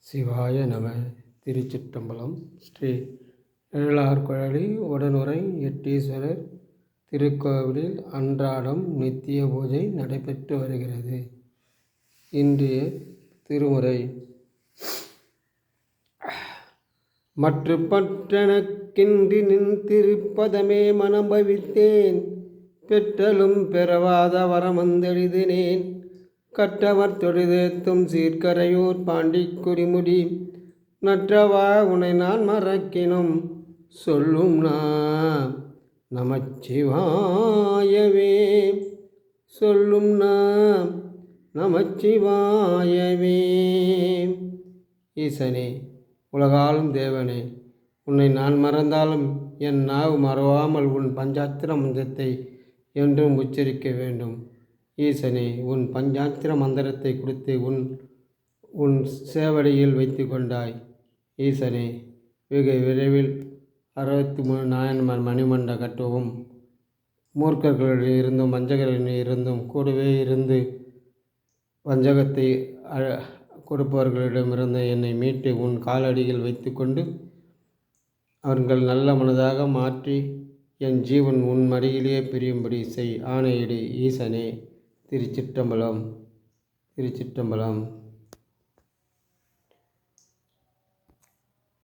சிவாய நம. திருச்சிற்றம்பலம். ஸ்ரீ எழிலார்குழலி உடனுறை எட்டீஸ்வரர் திருக்கோவிலில் அன்றாடம் நித்திய பூஜை நடைபெற்று வருகிறது. இன்றைய திருமுறை. மற்று பற்றெனக்கின்றி நின் திருப்பதமே மனம் பவித்தேன், பெற்றலும் பெறவாத வரமந்தெழுதினேன், கற்றவர் தொழுதேத்தும் சீர்கரையூர் பாண்டி குடிமுடி, நற்றவா உனை நான் மறக்கினும் சொல்லும் நமச்சிவாயவே, சொல்லும் நமச்சிவாயவே. ஈசனே, உலகாளும் தேவனே, உன்னை நான் மறந்தாலும் என் நாவு மறவாமல் உன் பஞ்சாத்திர மந்திரத்தை என்றும் உச்சரிக்க வேண்டும். ஈசனே, உன் பஞ்சாத்திர மந்திரத்தை கொடுத்து உன் சேவடியில் வைத்து கொண்டாய். ஈசனே, வெகு விரைவில் 63 நாயன்மார் மணிமண்ட கட்டவும், மூர்க்கர்களில் இருந்தும் வஞ்சகர்களில் இருந்தும் கூடவே இருந்து வஞ்சகத்தை கொடுப்பவர்களிடமிருந்து என்னை மீட்டு உன் காலடியில் வைத்து கொண்டு அவர்கள் நல்ல மனதாக மாற்றி என் ஜீவன் உன் மடியிலேயே பிரியும்படி செய். ஆணையிடு ஈசனே. திருச்சிற்றம்பலம். திருச்சிற்றம்பலம்.